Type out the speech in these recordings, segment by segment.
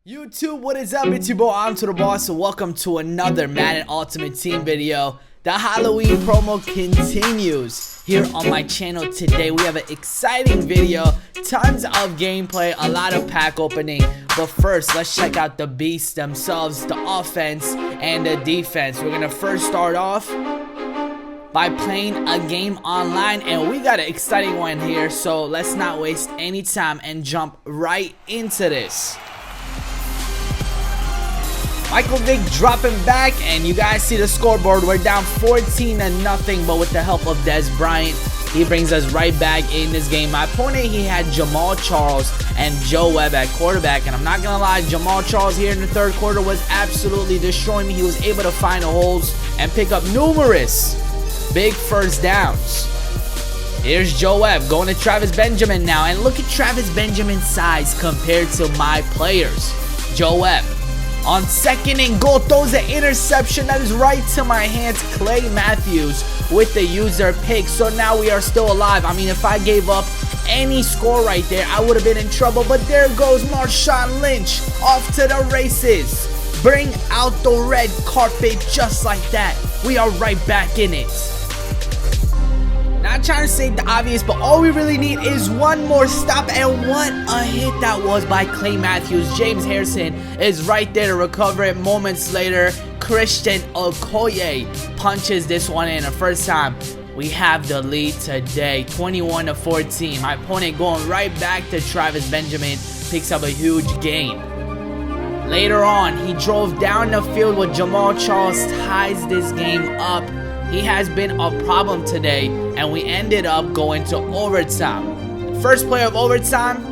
YouTube, what is up? It's your boy AntoDaBoss, and welcome to another Madden Ultimate Team video. The Halloween promo continues here on my channel today. We have an exciting video, tons of gameplay, a lot of pack opening. But first, let's check out the beasts themselves, the offense and the defense. We're gonna first start off by playing a game online, and we got an exciting one here. So let's not waste any time and jump right into this. Michael Vick dropping back, and you guys see the scoreboard. We're down 14-0, but with the help of Dez Bryant, he brings us right back in this game. My opponent, he had Jamal Charles and Joe Webb at quarterback, and I'm not gonna lie, Jamal Charles here in the third quarter was absolutely destroying me. He was able to find the holes and pick up numerous big first downs. Here's Joe Webb going to Travis Benjamin now, and look at Travis Benjamin's size compared to my players. Joe Webb on second and goal throws an interception that is right to my hands. Clay Matthews with the user pick. So now we are still alive. I mean, if I gave up any score right there, I would have been in trouble. But there goes Marshawn Lynch off to the races. Bring out the red carpet just like that. We are right back in it. Not trying to say the obvious, but all we really need is one more stop, and what a hit that was by Clay Matthews. James Harrison is right there to recover it. Moments later, Christian Okoye punches this one in. The first time we have the lead today, 21-14. My opponent going right back to Travis Benjamin, picks up a huge gain. Later on, he drove down the field with Jamal Charles, ties this game up. He has been a problem today, and we ended up going to overtime. First play of overtime,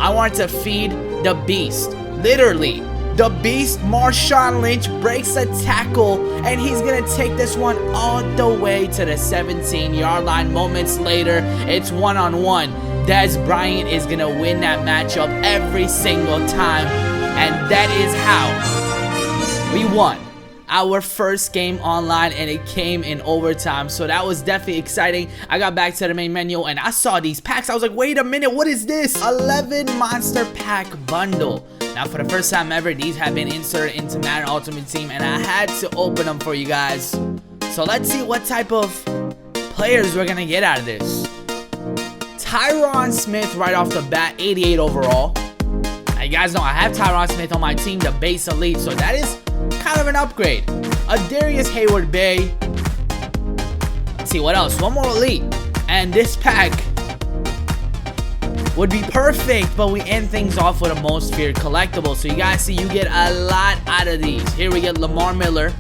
I wanted to feed the beast. Literally, the beast, Marshawn Lynch, breaks a tackle, and he's going to take this one all the way to the 17-yard line. Moments later, it's one-on-one. Dez Bryant is going to win that matchup every single time, and that is how we won our first game online, and it came in overtime. So that was definitely exciting. I got back to the main menu and I saw these packs. I was like, wait a minute, what is this? 11 monster pack bundle. Now, for the first time ever, these have been inserted into Madden Ultimate Team, and I had to open them for you guys. So let's see what type of players we're gonna get out of this. Tyron Smith right off the bat, 88 overall. Now, you guys know I have Tyron Smith on my team, the base elite, so that is kind of an upgrade. A Darius Hayward Bay. Let's see what else. One more elite, and this pack would be perfect, but we end things off with a most feared collectible. So you guys see, you get a lot out of these. Here we get Lamar Miller,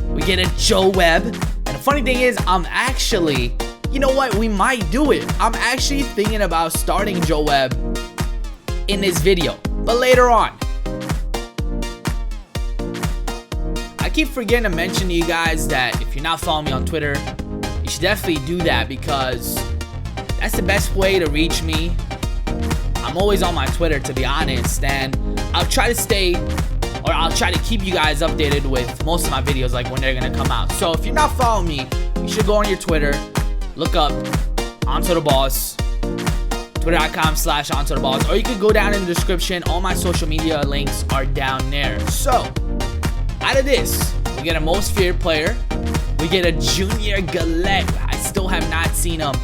we get a Joe Webb, and the funny thing is, I'm actually, you know what, we might do it. I'm actually thinking about starting Joe Webb in this video, but later on. I keep forgetting to mention to you guys that if you're not following me on Twitter, you should definitely do that, because that's the best way to reach me. I'm always on my Twitter, to be honest, and I'll try to stay, or I'll try to keep you guys updated with most of my videos, like when they're gonna come out. So if you're not following me, you should go on your Twitter, look up AntoDaBoss, twitter.com/AntoDaBoss, or you could go down in the description. All my social media links are down there. So out of this, we get a most feared player. We get a Junior Galette. I still have not seen him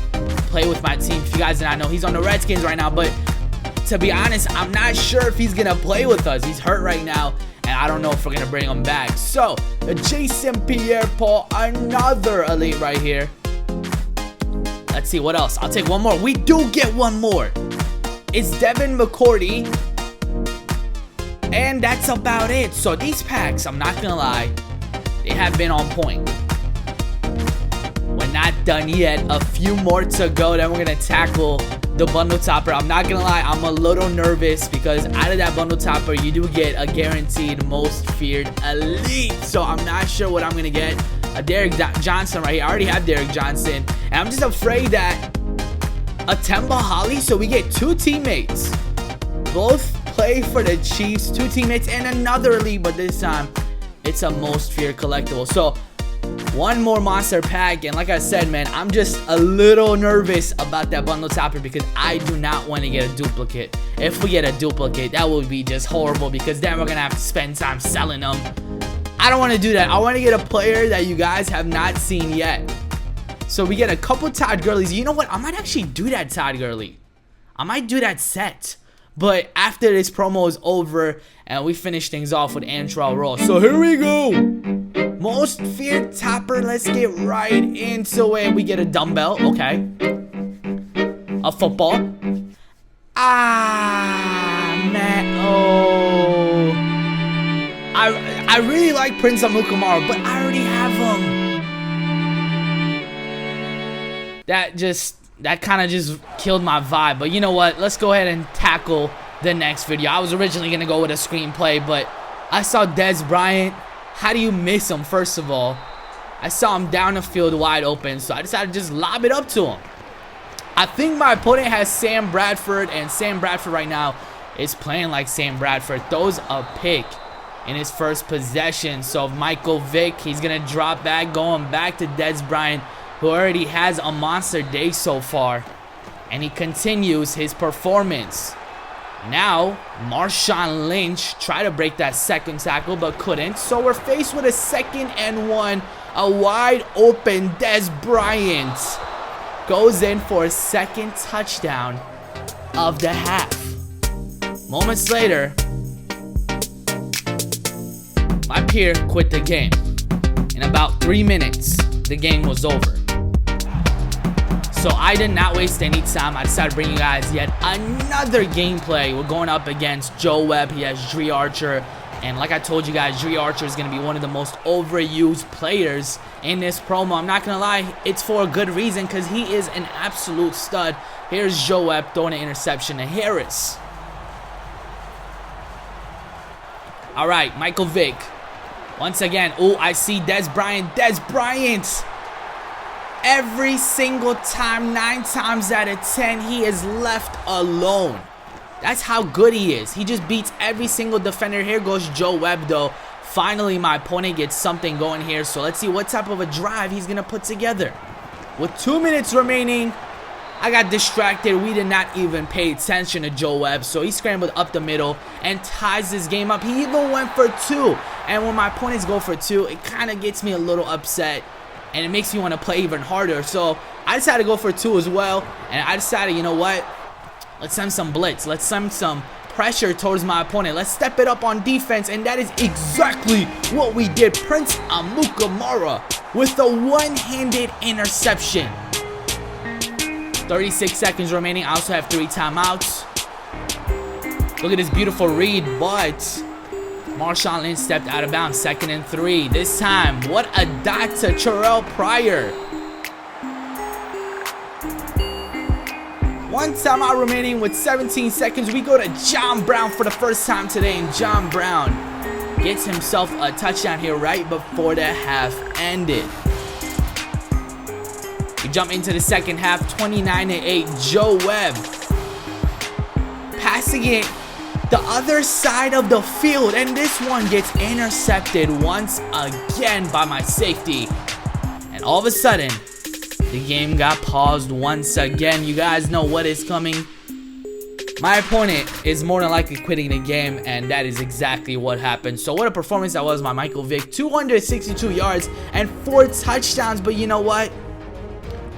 play with my team. If you guys did not know, he's on the Redskins right now, but to be honest, I'm not sure if he's gonna play with us. He's hurt right now, and I don't know if we're gonna bring him back. So, Jason Pierre-Paul, another elite right here. Let's see what else. I'll take one more. We do get one more. It's Devin McCourty. And that's about it. So these packs, I'm not gonna lie, they have been on point. We're not done yet. A few more to go. Then we're gonna tackle the bundle topper. I'm not gonna lie, I'm a little nervous, because out of that bundle topper, you do get a guaranteed most feared elite. So I'm not sure what I'm gonna get. A Derek Johnson right here. I already have Derek Johnson, and I'm just afraid that a Temba Holly. So we get two teammates, both play for the Chiefs, two teammates, and another elite, but this time it's a most feared collectible. So One more monster pack, and like I said, man, I'm just a little nervous about that bundle topper because I do not want to get a duplicate. If we get a duplicate, that would be just horrible because then we're gonna have to spend time selling them. I don't want to do that. I want to get a player that you guys have not seen yet. So we get a couple Todd Gurleys. You know what? I might actually do that Todd Gurley. I might do that set. But after this promo is over and we finish things off with AntoDaBoss. So here we go. Most feared topper. Let's get right into it. We get a dumbbell. Okay. A football. Man. Oh. I really like Prince Amukamara, but I already have him. That kind of just killed my vibe. But you know what? Let's go ahead and tackle the next video. I was originally going to go with a screenplay, but I saw Dez Bryant. How do you miss him, first of all? I saw him down the field wide open, so I decided to just lob it up to him. I think my opponent has Sam Bradford, and Sam Bradford right now is playing like Sam Bradford. Throws a pick in his first possession. So Michael Vick, he's going to drop back, going back to Dez Bryant, who already has a monster day so far. And he continues his performance. Now, Marshawn Lynch tried to break that second tackle, but couldn't. So we're faced with a 2nd and 1. A wide open Dez Bryant goes in for a second touchdown of the half. Moments later, my peer quit the game. In about 3 minutes, the game was over. So I did not waste any time. I decided to bring you guys yet another gameplay. We're going up against Joe Webb. He has Dre Archer. And like I told you guys, Dre Archer is going to be one of the most overused players in this promo. I'm not going to lie, it's for a good reason because he is an absolute stud. Here's Joe Webb throwing an interception to Harris. All right, Michael Vick. Once again, oh, I see Dez Bryant. Dez Bryant. Every single time, 9 times out of 10, he is left alone. That's how good he is. He just beats every single defender. Here goes Joe Webb, though. Finally, my opponent gets something going here. So let's see what type of a drive he's going to put together. With 2 minutes remaining, I got distracted. We did not even pay attention to Joe Webb. So he scrambled up the middle and ties this game up. He even went for 2. And when my opponents go for 2, it kind of gets me a little upset. And it makes me want to play even harder. So I decided to go for 2 as well. And I decided, you know what? Let's send some blitz. Let's send some pressure towards my opponent. Let's step it up on defense. And that is exactly what we did. Prince Amukamara with the one-handed interception. 36 seconds remaining. I also have 3 timeouts. Look at this beautiful read, but Marshawn Lynch stepped out of bounds. 2nd and 3. This time, what a dot to Terrell Pryor. 1 timeout remaining with 17 seconds. We go to John Brown for the first time today, and John Brown gets himself a touchdown here right before the half ended. We jump into the second half, 29-8. Joe Webb passing it the other side of the field, and this one gets intercepted once again by my safety. And all of a sudden, the game got paused once again. You guys know what is coming. My opponent is more than likely quitting the game, and that is exactly what happened. So what a performance that was by Michael Vick. 262 yards and 4 touchdowns. But you know what?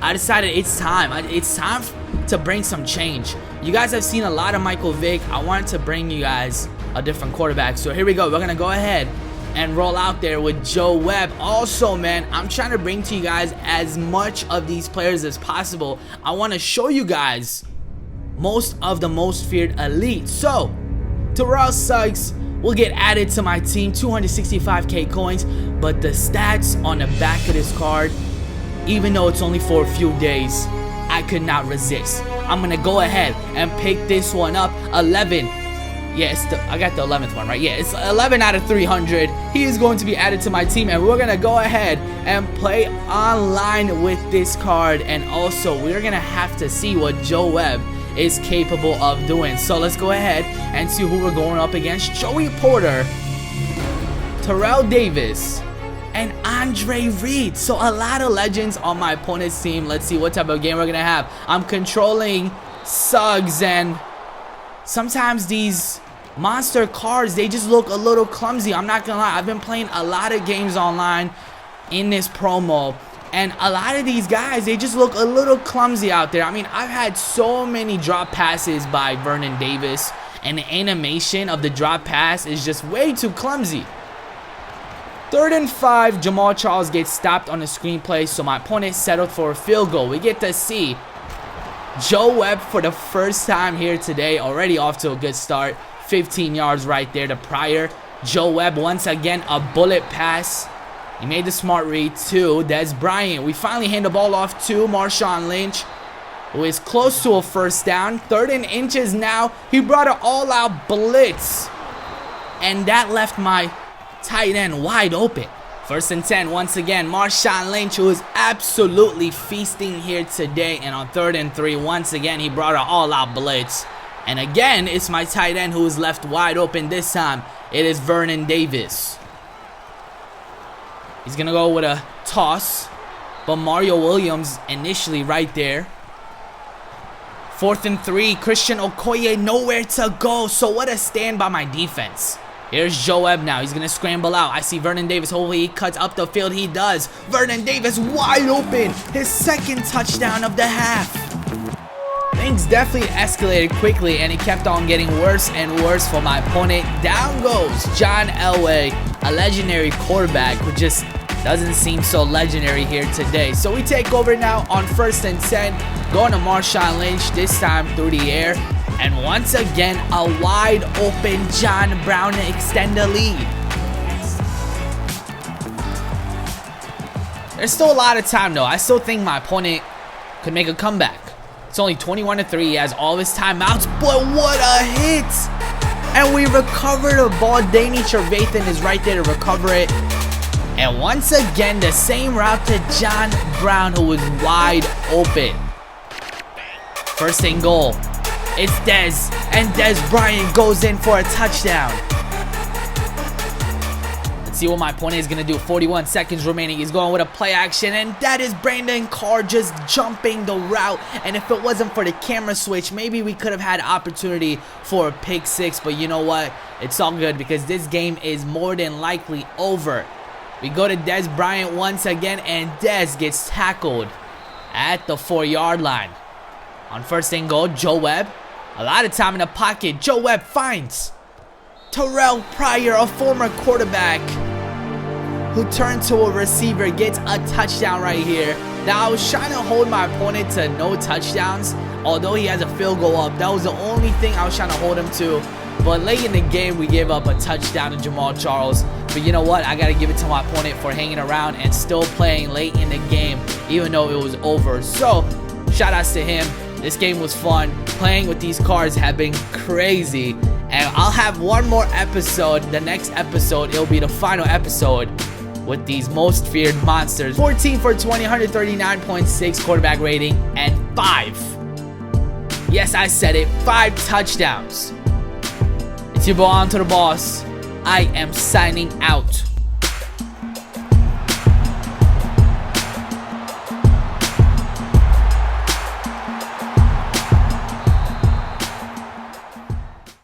I decided it's time. It's time to bring some change. You guys have seen a lot of Michael Vick. I wanted to bring you guys a different quarterback. So here we go. We're going to go ahead and roll out there with Joe Webb. Also, man, I'm trying to bring to you guys as much of these players as possible. I want to show you guys most of the most feared elite. So, Terrell Suggs will get added to my team. 265k coins. But the stats on the back of this card, even though it's only for a few days, I could not resist. I'm going to go ahead and pick this one up. 11. Yeah, I got the 11th one, right? Yeah, it's 11 out of 300. He is going to be added to my team, and we're going to go ahead and play online with this card. And also, we're going to have to see what Joe Webb is capable of doing. So let's go ahead and see who we're going up against. Joey Porter, Terrell Davis, and Andre Reed. So a lot of legends on my opponent's team. Let's see what type of game we're gonna have. I'm controlling Suggs, and sometimes these monster cards, they just look a little clumsy. I'm not gonna lie, I've been playing a lot of games online in this promo, and a lot of these guys, they just look a little clumsy out there. I mean, I've had so many drop passes by Vernon Davis, and the animation of the drop pass is just way too clumsy. 3rd and 5, Jamal Charles gets stopped on the screenplay, so my opponent settled for a field goal. We get to see Joe Webb for the first time here today, already off to a good start. 15 yards right there to Pryor. Joe Webb once again, a bullet pass. He made the smart read to Dez Bryant. We finally hand the ball off to Marshawn Lynch, who is close to a first down. 3rd and inches now. He brought an all-out blitz, and that left my tight end wide open. 1st and 10 once again. Marshawn Lynch, who is absolutely feasting here today. And on 3rd and 3, once again, he brought an all-out blitz. And again, it's my tight end who is left wide open. This time, it is Vernon Davis. He's going to go with a toss, but Mario Williams initially right there. 4th and 3, Christian Okoye nowhere to go. So what a stand by my defense. Here's Joe Webb now. He's going to scramble out. I see Vernon Davis. Hopefully he cuts up the field. He does. Vernon Davis wide open. His 2nd touchdown of the half. Things definitely escalated quickly, and it kept on getting worse and worse for my opponent. Down goes John Elway, a legendary quarterback who just doesn't seem so legendary here today. So we take over now on 1st and 10. Going to Marshawn Lynch, this time through the air. And once again, a wide open John Brown to extend the lead. There's still a lot of time though. I still think my opponent could make a comeback. It's only 21-3. He has all his timeouts, but what a hit! And we recover the ball. Danny Trevathan is right there to recover it. And once again, the same route to John Brown, who was wide open. 1st and goal. It's Dez, and Dez Bryant goes in for a touchdown. Let's see what my opponent is going to do. 41 seconds remaining. He's going with a play action, and that is Brandon Carr just jumping the route. And if it wasn't for the camera switch, maybe we could have had opportunity for a pick 6. But you know what? It's all good because this game is more than likely over. We go to Dez Bryant once again, and Dez gets tackled at the 4-yard line. On 1st and goal, Joe Webb. A lot of time in the pocket. Joe Webb finds Terrell Pryor, a former quarterback who turned to a receiver, gets a touchdown right here. Now, I was trying to hold my opponent to no touchdowns, although he has a field goal up. That was the only thing I was trying to hold him to. But late in the game, we gave up a touchdown to Jamal Charles. But you know what? I got to give it to my opponent for hanging around and still playing late in the game, even though it was over. So, shout outs to him. This game was fun. Playing with these cards have been crazy. And I'll have one more episode. The next episode, it'll be the final episode with these most feared monsters. 14 for 20, 139.6 quarterback rating, and 5. Yes, I said it. 5 touchdowns. It's your boy AntoDaBoss. I am signing out.